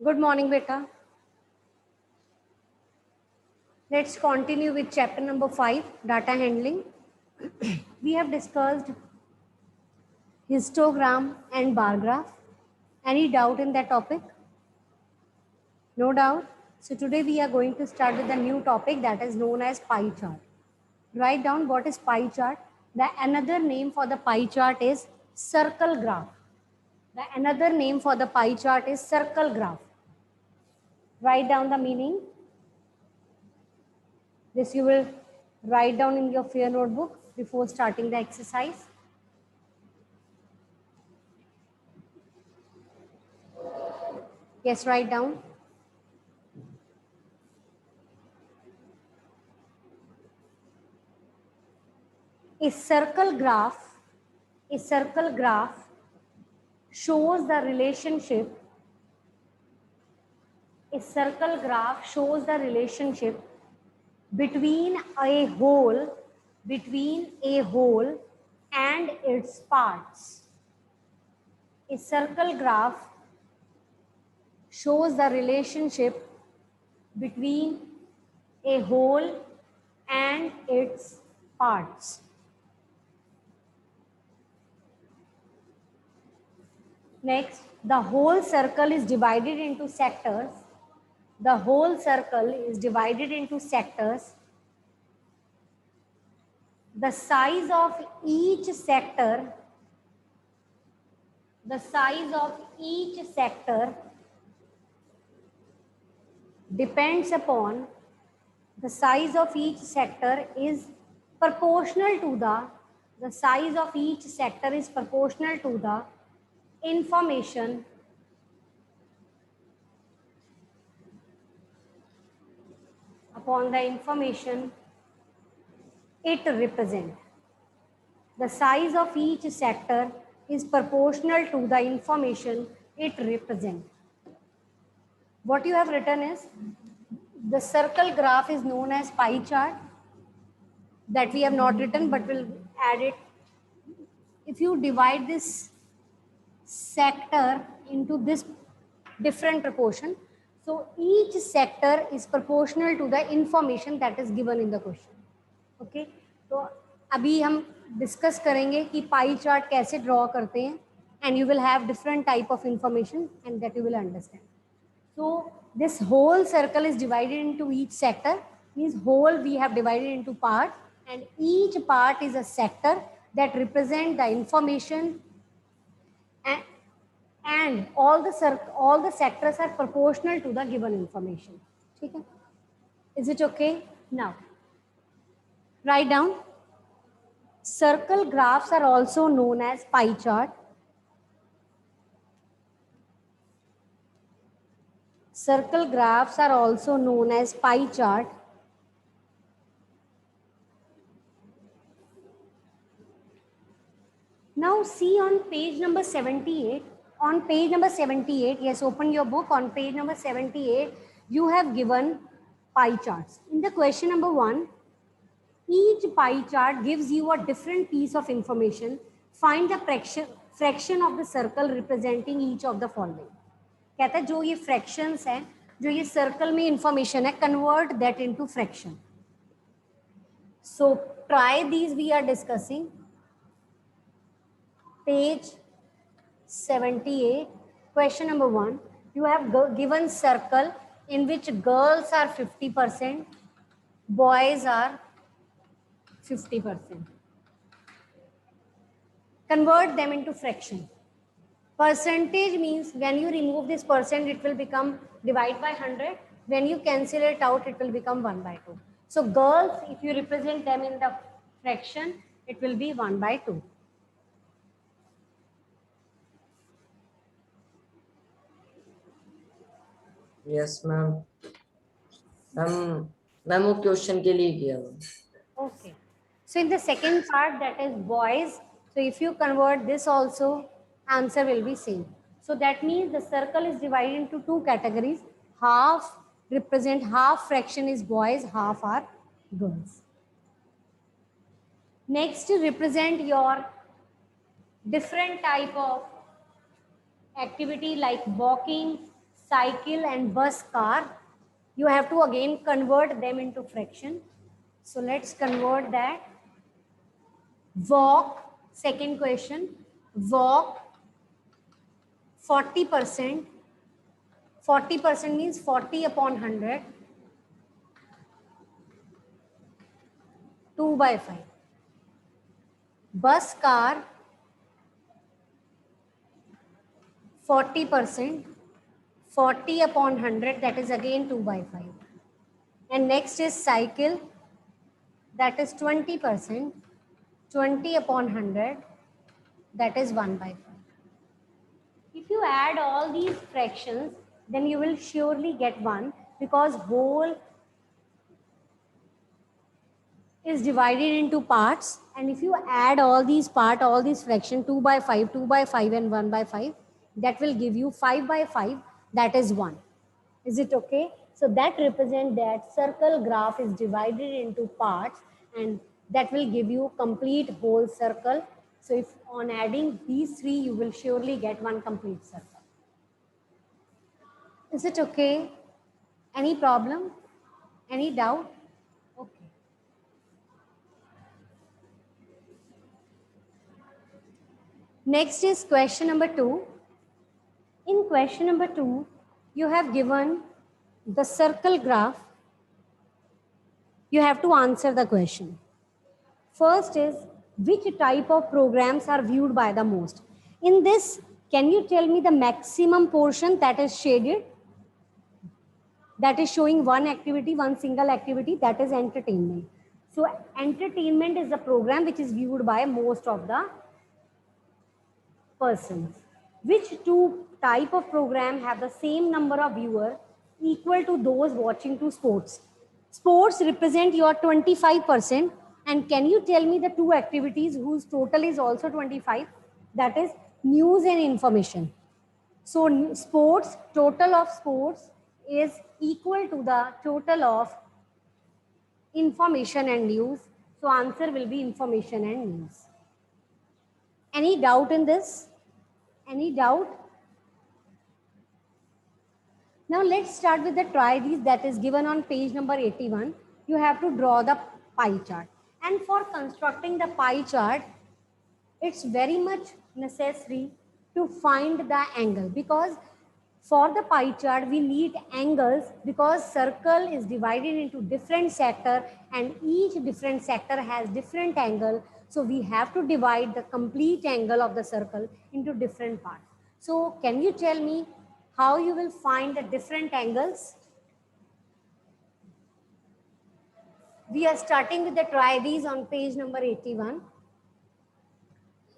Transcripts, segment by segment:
Good morning, beta. Let's continue with chapter number 5, data handling. We have discussed histogram and bar graph. Any doubt in that topic? No doubt. So today we are going to start with a new topic that is known as pie chart. Write down what is pie chart. The another name for the pie chart is circle graph. The another name for the pie chart is circle graph. Write down the meaning. This you will write down in your fair notebook before starting the exercise. Yes, write down. A circle graph shows the relationship. A circle graph shows the relationship between a whole and its parts. A circle graph shows the relationship between a whole and its parts. Next, the whole circle is divided into sectors. The whole circle is divided into sectors. The size of each sector depends upon the size of each sector is proportional to the size of each sector is proportional to the information upon the information it represents. The size of each sector is proportional to the information it represents. What you have written is the circle graph is known as pie chart. That we have not written, but we'll add it. If you divide this sector into this different proportion, so each sector is proportional to the information that is given in the question. Okay, तो अभी हम discuss करेंगे कि pie chart कैसे draw करते हैं, and you will have different type of information and that you will understand. So this whole circle is divided into each sector, means whole we have divided into part, and each part is a sector that represent the information, and all the sectors are proportional to the given information. ठीक है? Is it okay? Now write down. Circle graphs are also known as pie chart. Circle graphs are also known as pie chart. Now see on page number 78. On page number 78, yes, open your book. On page number 78, you have given pie charts. In the question number 1, each pie chart gives you a different piece of information. Find the fraction of the circle representing each of the following. कहता है जो ये fractions हैं, जो ये circle में information है, convert that into fraction. So try these we are discussing. Page 78, question number 1. You have given circle in which girls are 50%, boys are 50%. Convert them into fraction. Percentage means when you remove this percent, it will become divide by 100. When you cancel it out, it will become 1 by 2. So girls, if you represent them in the fraction, it will be 1 by 2. Yes ma'am ma'am वो question के लिए किया हुआ. Okay. So in the second part, that is boys. So if you convert this also, answer will be same. So that means the circle is divided into two categories. Half fraction is boys, half are girls. Next, represent your different type of activity like walking, cycle and bus, car, you have to again convert them into fraction. So let's convert that. Walk, second question, walk 40%. 40% means 40 upon 100, 2 by 5. Bus, car 40%, 40 upon 100, that is again 2 by 5. And next is cycle, that is 20%, 20 upon 100, that is 1 by 5. If you add all these fractions, then you will surely get 1, because whole is divided into parts, and if you add all these parts, all these fractions, 2 by 5, 2 by 5 and 1 by 5, that will give you 5 by 5, that is 1. Is it okay? So that represents that circle graph is divided into parts, and that will give you complete whole circle. So if on adding these three, you will surely get one complete circle. Is it okay? Any problem? Any doubt? Okay. Next is question number 2. In question number 2, you have given the circle graph. You have to answer the question. First is, which type of programs are viewed by the most? In this, can you tell me the maximum portion that is shaded? That is showing one activity, one single activity, that is entertainment. So entertainment is the program which is viewed by most of the persons. Which two type of program have the same number of viewers equal to those watching to sports? Sports represent your 25%, and can you tell me the two activities whose total is also 25? That is news and information. So sports, total of sports is equal to the total of information and news. So answer will be information and news. Any doubt in this? Any doubt? Now let's start with the try these that is given on page number 81. You have to draw the pie chart. And for constructing the pie chart, it's very much necessary to find the angle, because for the pie chart we need angles, because circle is divided into different sector and each different sector has different angle. So we have to divide the complete angle of the circle into different parts. So can you tell me how you will find the different angles? We are starting with the try these on page number 81.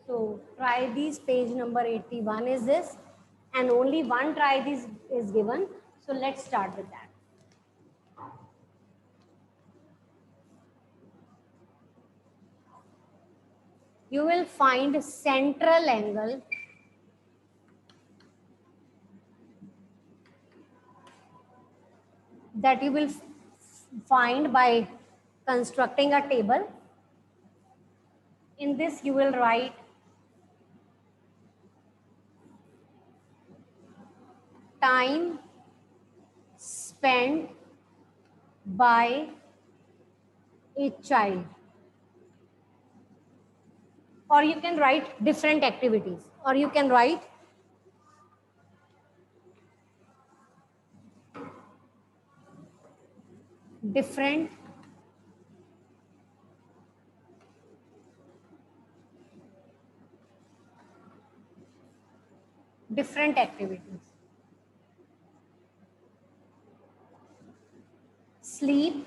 So try these page number 81 is this, and only one try this is given. So let's start with that. You will find central angle that you will find by constructing a table. In this you will write time spent by a child, or you can write different activities, or you can write different activities. Sleep,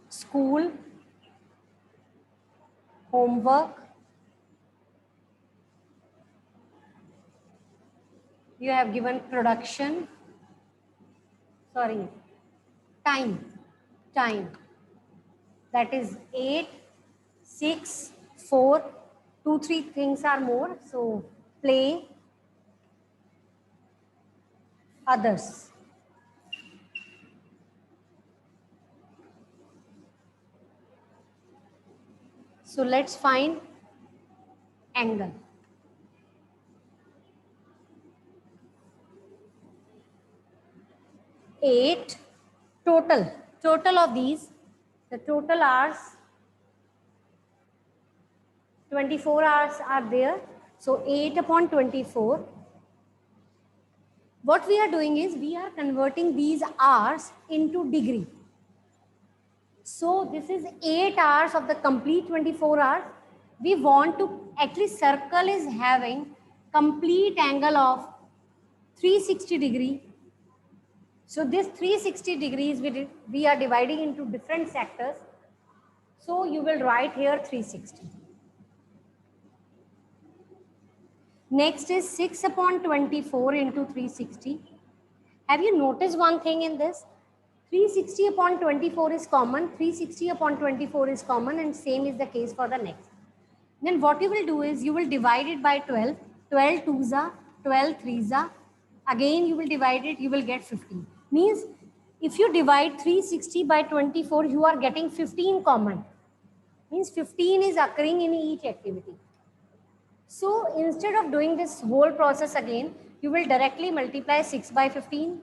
school, homework, you have given production, sorry, time, that is 8, 6, 4, 2, 3 things are more. So play, others. So let's find angle. 8 total of these, the total hours, 24 hours are there. So 8 upon 24. What we are doing is we are converting these hours into degree. So this is 8 hours of the complete 24 hours. We want to, at least circle is having complete angle of 360 degree. So this 360 degrees we are dividing into different sectors. So you will write here 360. Next is 6 upon 24 into 360. Have you noticed one thing in this? 360 upon 24 is common, 360 upon 24 is common, and same is the case for the next. Then what you will do is you will divide it by 12, 12 twos are, 12 threes are. Again you will divide it, you will get 15. Means if you divide 360 by 24, you are getting 15 common. Means 15 is occurring in each activity. So instead of doing this whole process again, you will directly multiply 6 by 15,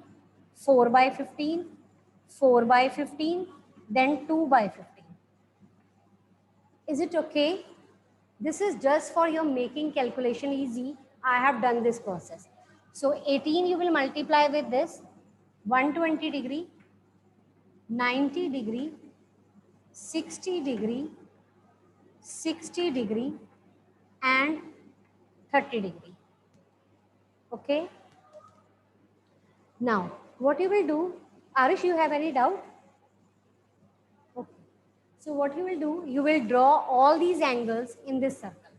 4 by 15, 4 by 15, then 2 by 15. Is it okay? This is just for your making calculation easy. I have done this process. So 18 you will multiply with this, 120 degree, 90 degree, 60 degree, 60 degree, and 30 degree. Okay. Now, what you will do, Arish, you have any doubt? Okay. So what you will do, you will draw all these angles in this circle.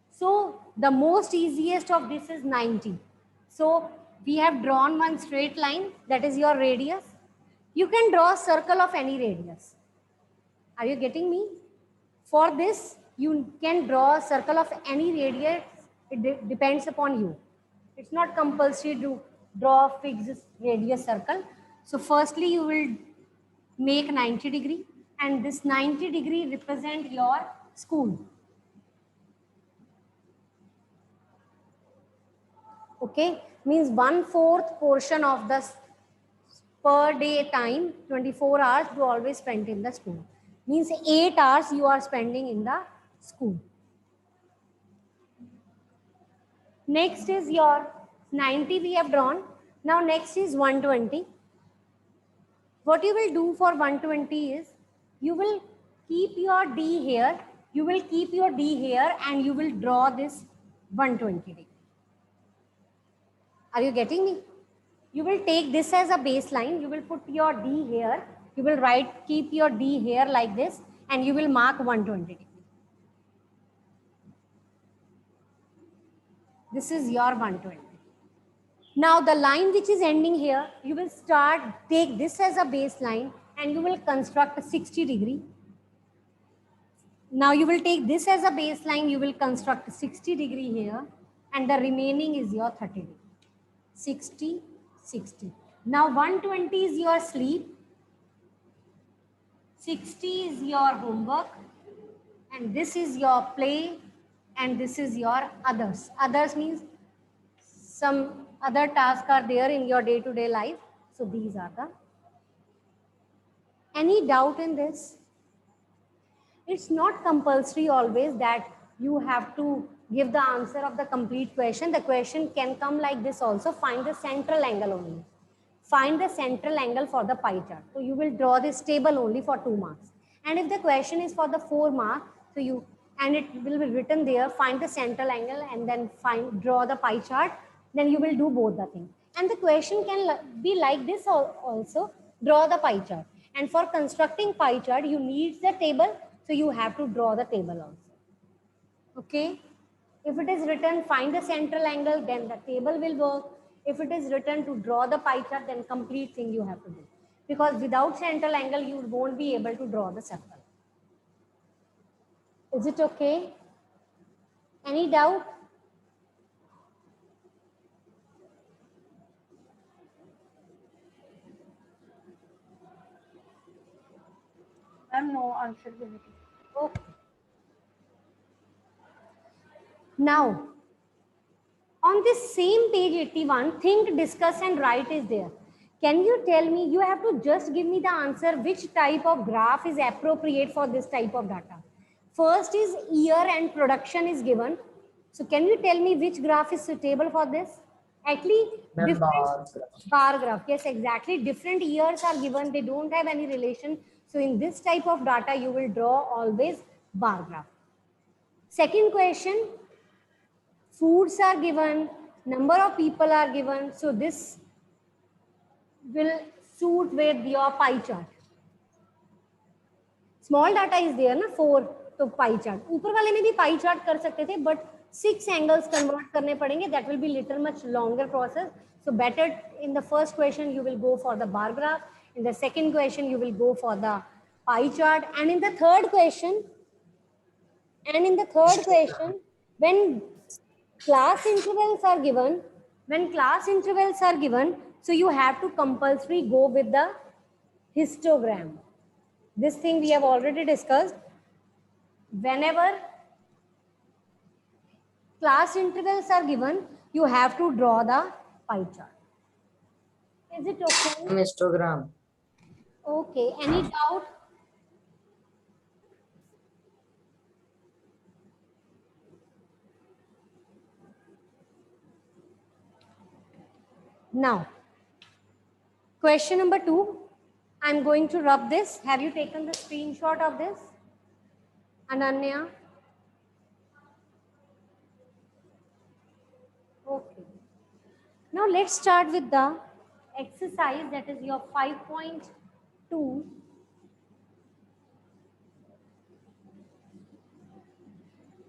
So the most easiest of this is 90. So we have drawn one straight line, that is your radius. You can draw a circle of any radius. Are you getting me? For this, you can draw a circle of any radius. It depends upon you. It's not compulsory to draw a fixed radius circle. So firstly, you will make 90 degree, and this 90 degree represent your school. Okay, means 1/4 portion of the per day time, 24 hours you always spend in the school. Means 8 hours you are spending in the school. Next is your 90 we have drawn. Now next is 120. What you will do for 120 is you will keep your D here. You will keep your D here and you will draw this 120 degree. Are you getting me? You will take this as a baseline. You will put your D here. You will keep your D here like this, and you will mark 120 degree. This is your 120. Now the line which is ending here, you will take this as a baseline and you will construct a 60 degree. Now you will take this as a baseline, you will construct a 60 degree here, and the remaining is your 30 degree. 60, 60. Now 120 is your sleep, 60 is your homework, and this is your play, and this is your others. Others means some other tasks are there in your day-to-day life. So these are the. Any doubt in this? It's not compulsory always that you have to give the answer of the complete question. The question can come like this also. Find the central angle only. Find the central angle for the pie chart. So you will draw this table only for 2 marks. And if the question is for the 4 marks, so and it will be written there, find the central angle and then draw the pie chart, then you will do both the things. And the question can be like this also, draw the pie chart. And for constructing pie chart, you need the table, so you have to draw the table also. Okay? If it is written, find the central angle, then the table will work. If it is written to draw the pie chart, then complete thing you have to do. Because without central angle, you won't be able to draw the circle. Is it okay? Any doubt? No answer. Okay. Now, on this same page 81, think, discuss and write is there. Can you tell me, you have to just give me the answer which type of graph is appropriate for this type of data. First is year and production is given. So can you tell me which graph is suitable for this? Actually, Ma'am, different bar graph. Yes, exactly. Different years are given. They don't have any relation. So in this type of data, you will draw always bar graph. Second question, foods are given, number of people are given. So this will suit with your pie chart. Small data is there ना 4, तो pie chart. ऊपर वाले में भी pie chart कर सकते थे, but 6 angles convert करने पड़ेंगे. That will be little much longer process. So better in the first question you will go for the bar graph. In the second question you will go for the pie chart. And in the third question, when class intervals are given, so you have to compulsory go with the histogram. This thing we have already discussed. Whenever class intervals are given, you have to draw the pie chart. Is it okay? Histogram. Okay. Any doubt? Now, question number 2. I'm going to rub this. Have you taken the screenshot of this? Ananya? Okay. Now let's start with the exercise, that is your 5.2.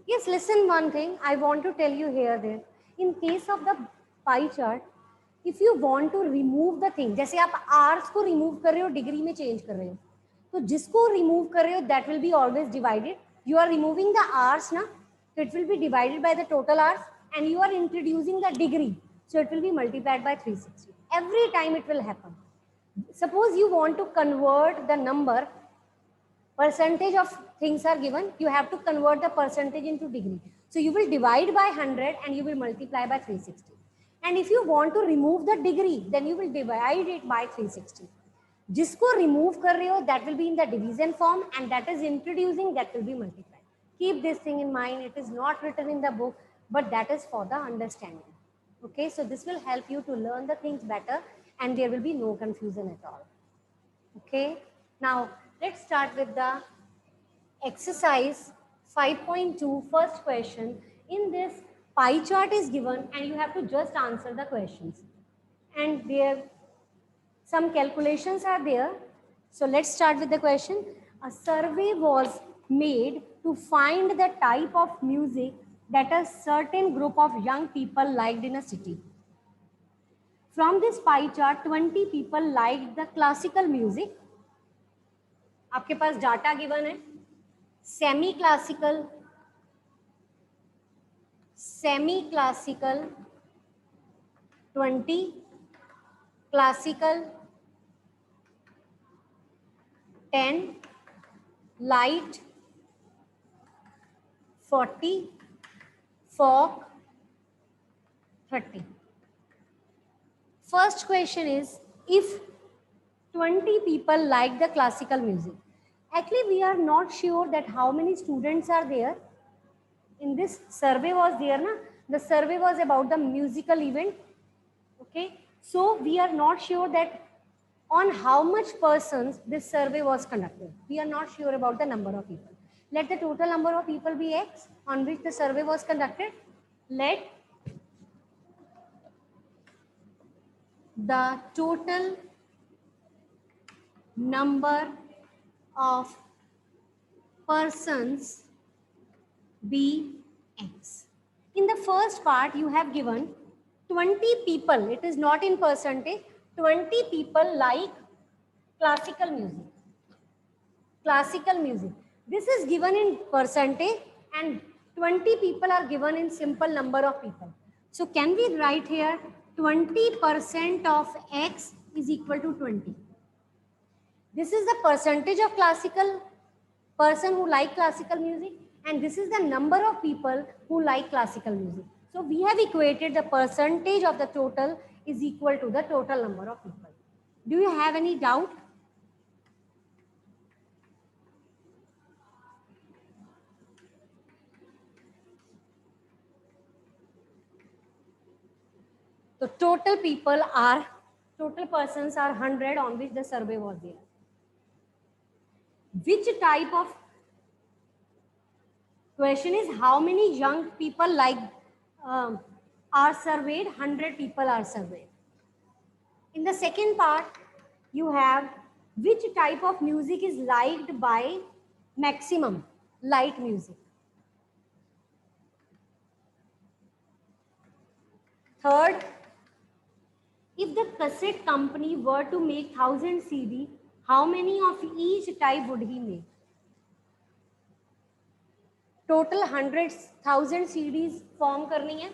Yes, listen one thing. I want to tell you here that in case of the pie chart, if you want to remove the thing, जैसे आप hours को remove कर रहे हो, degree में change कर रहे हो, तो जिसको remove कर रहे हो, that will be always divided. You are removing the hours ना, so it will be divided by the total hours, and you are introducing the degree, so it will be multiplied by 360. Every time it will happen. Suppose you want to convert the number, percentage of things are given, you have to convert the percentage into degree. So you will divide by 100 and you will multiply by 360. And if you want to remove the degree, then you will divide it by 360. जिसको remove कर रहे हो, that will be in the division form, and that is introducing, that will be multiplied. Keep this thing in mind. It is not written in the book, but that is for the understanding. Okay, so this will help you to learn the things better, and there will be no confusion at all. Okay, now let's start with the exercise 5.2, first question. In this, pie chart is given and you have to just answer the questions. And there some calculations are there. So let's start with the question. A survey was made to find the type of music that a certain group of young people liked in a city. From this pie chart, 20 people liked the classical music. आपके पास data given है. Semi classical, 20, classical 10, light 40, folk 30. First question is, if 20 people like the classical music, actually we are not sure that how many students are there. In this survey was there na, the survey was about the musical event. Okay, so we are not sure that on how much persons this survey was conducted. We are not sure about the number of people. Let the total number of people be X on which the survey was conducted. Let the total number of persons be X. In the first part, you have given 20 people, it is not in percentage, 20 people like classical music. Classical music. This is given in percentage and 20 people are given in simple number of people. So can we write here 20% of X is equal to 20. This is the percentage of classical person who like classical music, and this is the number of people who like classical music. So we have equated the percentage of the total is equal to the total number of people. Do you have any doubt? The total persons are 100 on which the survey was there. Which type of question is how many young people are surveyed? 100 people are surveyed. In the second part, you have which type of music is liked by maximum? Light music. Third, if the cassette company were to make 1000 CD, how many of each type would he make? Total 100,000 CDs form करनी है.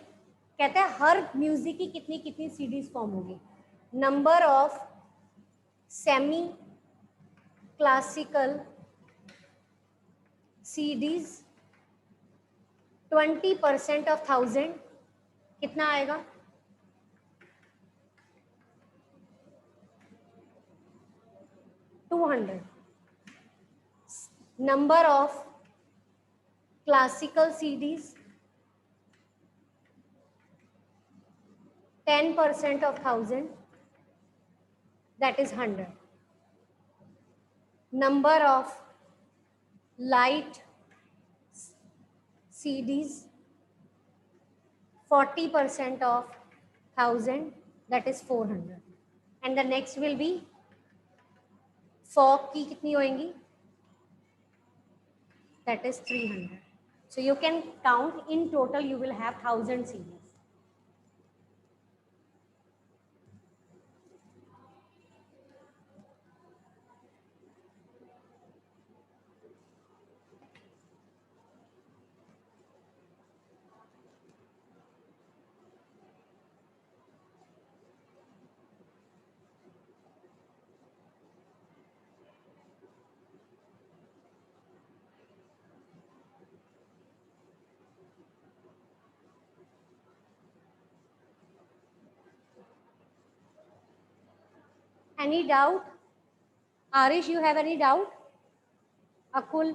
कहते हैं हर music की कितनी कितनी CDs form होगी. Number of semi classical CDs 20% of 1000 कितना आएगा? 200. Number of classical CDs 10% of 1000, that is 100. Number of light CDs 40% of 1000, that is 400. And the next will be folk की कितनी होएंगी? That is 300. So you can count in total you will have 1000 CDs. Any doubt? Arish, you have any doubt? Akul?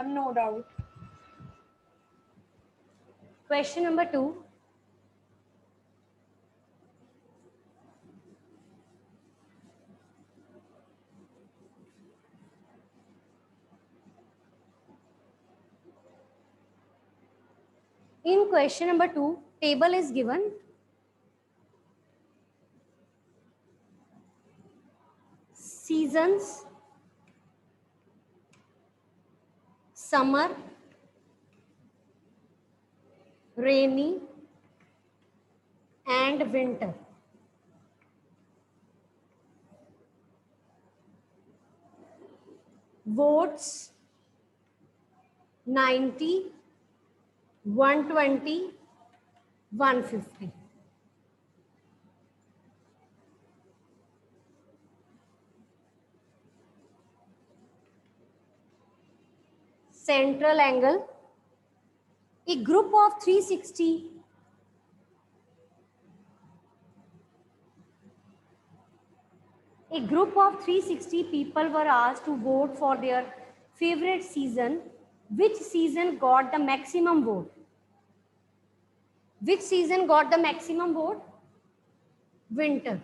No doubt. Question number 2. In question number 2, table is given. Seasons, summer, rainy, and winter. Votes 90, 120, 150. Central angle, a group of 360 people were asked to vote for their favorite season. Which season got the maximum vote? Which season got the maximum vote? Winter.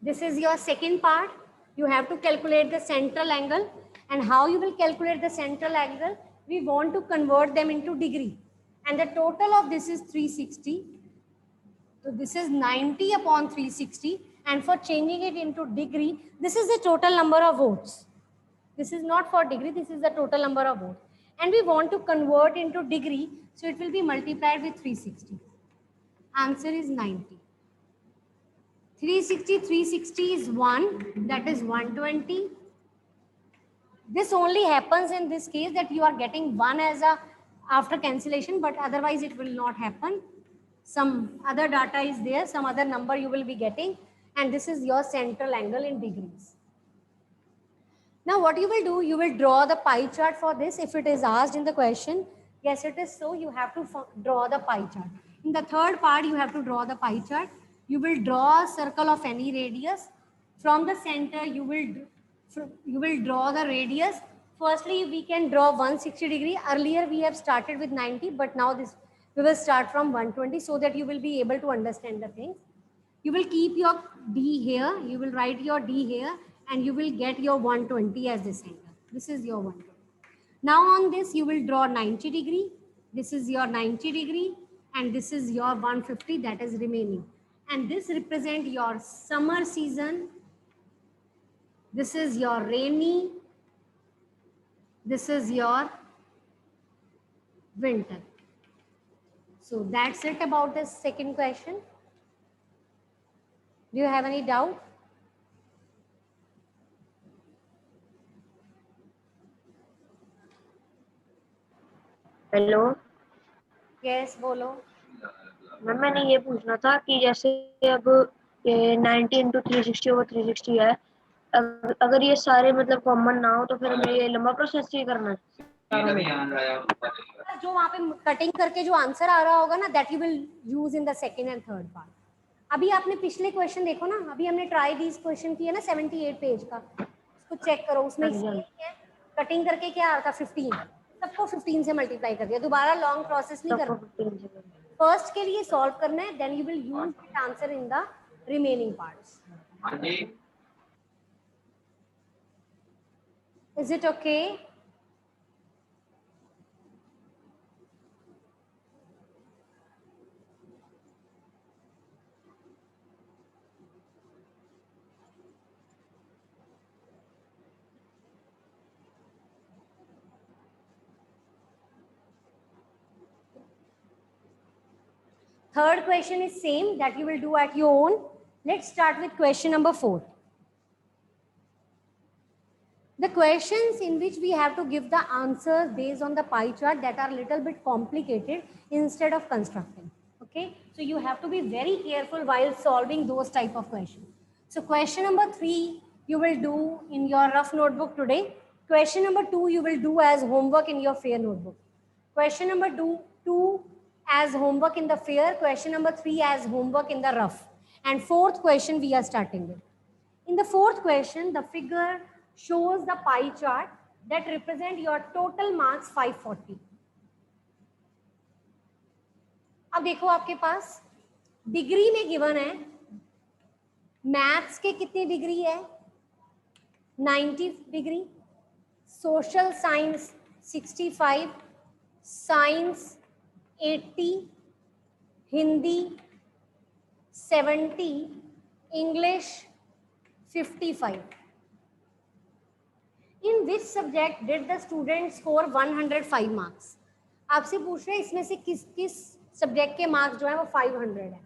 This is your second part. You have to calculate the central angle. And how you will calculate the central angle? We want to convert them into degree. And the total of this is 360. So this is 90 upon 360. And for changing it into degree, this is the total number of votes. This is not for degree, this is the total number of votes. And we want to convert into degree, so it will be multiplied with 360. Answer is 90. 360 is 1, that is 120. This only happens in this case that you are getting 1 as a after cancellation, but otherwise it will not happen. Some other data is there, some other number you will be getting, and this is your central angle in degrees. Now what you will do, you will draw the pie chart for this if it is asked in the question. Yes, it is so, you have to draw the pie chart. In the third part, you have to draw the pie chart. You will draw a circle of any radius. From the center, you will draw the radius. Firstly, we can draw 160 degree. Earlier, we have started with 90, but now this we will start from 120 so that you will be able to understand the things. You will keep your D here, you will write your D here, and you will get your 120 as the center. This is your 120. Now on this, you will draw 90 degree. This is your 90 degree, and this is your 150 that is remaining. And this represent your summer season. This is your rainy. This is your winter. So that's it about this second question. Do you have any doubt? Hello Yes, bolo. Ma'am, मैंने ये पूछना था कि जैसे अब ये 90 into 360 over 360 है, अगर ये सारे मतलब कॉमन ना हो तो फिर हमें ये लंबा प्रोसेस ही करना है। जो वहाँ पे कटिंग करके जो आंसर आ रहा होगा ना, that you will use in the second and third part. अभी आपने पिछले क्वेश्चन देखो ना, अभी हमने ट्राई दीज क्वेश्चन किया ना 78 पेज का, उसको चेक करो. उसमें कटिंग करके क्या आ रहा था 15, सबको 15 से मल्टीप्लाई कर दिया. दोबारा लॉन्ग प्रोसेस नहीं करना. फर्स्ट के लिए सॉल्व करना है, then you will use that answer in the remaining parts. Is it okay? Third question is same that you will do at your own. Let's start with question number 4. The questions in which we have to give the answers based on the pie chart that are little bit complicated instead of constructing. Okay, so you have to be very careful while solving those type of questions. So question number 3 you will do in your rough notebook today. Question number 2 you will do as homework in your fair notebook. Question number 2 as homework in the fair, question number 3 as homework in the rough, and fourth question we are starting with. In the fourth question, the figure shows the pie chart that represent your total marks 540. अब देखो आपके पास degree में given है, maths के कितनी degree है 90 degree, social science 65, science 80, Hindi 70, English 55. In which subject did the student score 105 marks? आपसे पूछ रहे हैं इसमें से किस किस सब्जेक्ट के मार्क्स जो है वो 500 है,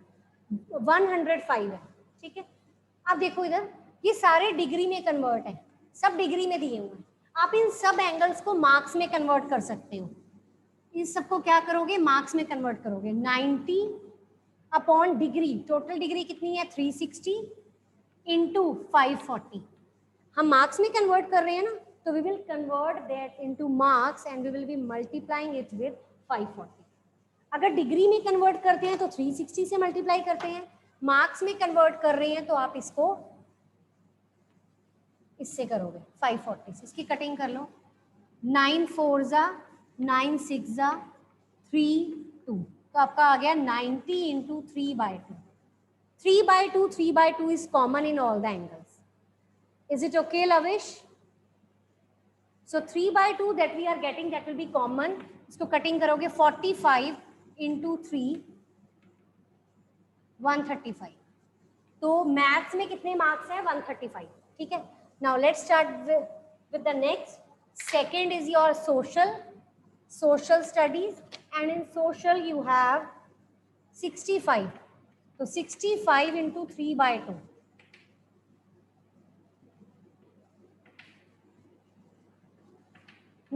105 है. ठीक है, अब देखो इधर ये सारे डिग्री में कन्वर्ट है, सब डिग्री में दिए हुए हैं. आप इन सब एंगल्स को मार्क्स में कन्वर्ट कर सकते हो. इस सबको क्या करोगे, मार्क्स में कन्वर्ट करोगे. 90 अपॉन डिग्री, टोटल डिग्री कितनी है 360 इंटू 540. हम मार्क्स में कन्वर्ट कर रहे हैं ना, तो we will convert that into marks and we will be multiplying it with 540. अगर डिग्री में कन्वर्ट करते हैं तो 360 से मल्टीप्लाई करते हैं, मार्क्स में कन्वर्ट कर रहे हैं तो आप इसको इससे करोगे 540 से. इसकी कटिंग कर लो. 9 4 जा 9 6 जा 3 2, तो आपका आ गया 90 into 3/2. 3/2 3/2 is common in all the angles. Is it okay, Lavish? So 3/2 that we are getting, that will be common. इसको कटिंग करोगे 45 इंटू 3 135. तो मैथ्स में कितने मार्क्स हैं 135. ठीक है, now let's start with the next. Second is your social studies, and in social you have 65. So 65 into 3/2.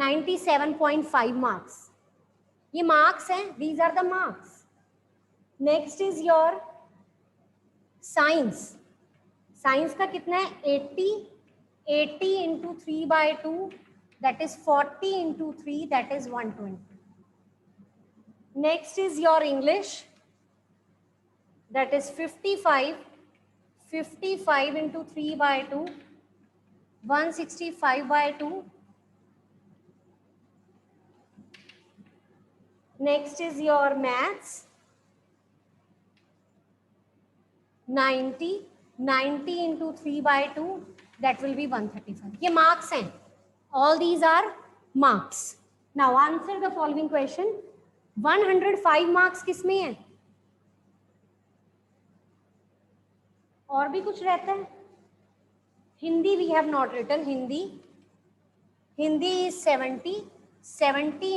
97.5 marks. ये marks हैं, these are the marks. Next is your science. Science का कितना है 80 into 3/2 that is 40 into 3 that is 120. Next is your English, that is 55 into 3/2 165/2. Next is your maths, 90 into 3/2 that will be 135. ये marks हैं. All these are marks. Now answer the following question. 105 marks किस में है? और भी कुछ रहता है? Hindi we have not written. Hindi is 70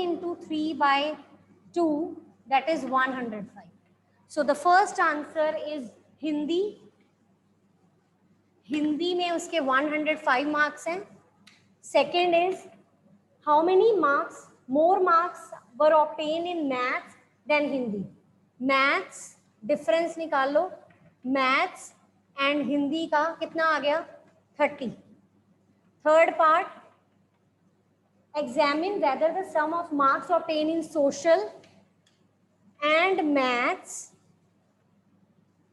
into 3/2 that is 105. So the first answer is Hindi में उसके 105 marks हैं. Second is how many marks, more marks were obtained in maths than Hindi. Maths difference निकाल लो. Maths and Hindi का कितना आ गया 30. Third part, examine whether the sum of marks obtained in social and maths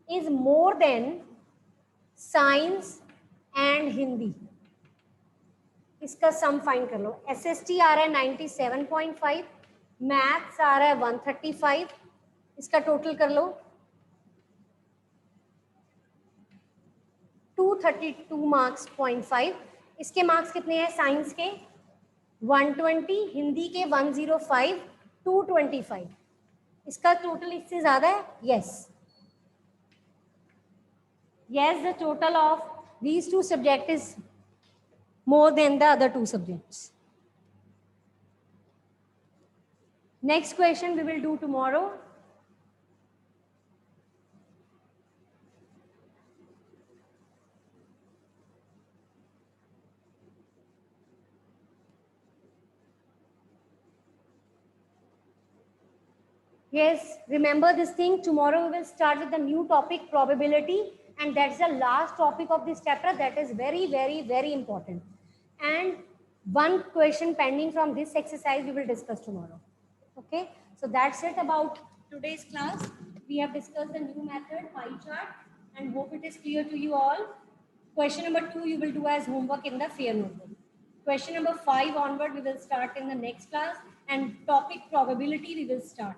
is more than science and Hindi. इसका sum find कर लो. SST आ रहा है 97.5, maths आ रहा है 135. इसका टोटल कर लो 232 मार्क्स 0.5. इसके मार्क्स कितने हैं? साइंस के 120, हिंदी के 105, 225. इसका टोटल इससे ज्यादा है? Yes. Yes, the total of these two subjects is more than the other two subjects. Next question we will do tomorrow. Yes, remember this thing. Tomorrow we will start with the new topic, probability. And that's the last topic of this chapter. That is very, very, very important. And one question pending from this exercise we will discuss tomorrow. Okay, so that's it about today's class. We have discussed the new method, pie chart, and hope it is clear to you all. Question number 2 you will do as homework in the fair notebook. Question number 5 onward we will start in the next class, and topic probability we will start.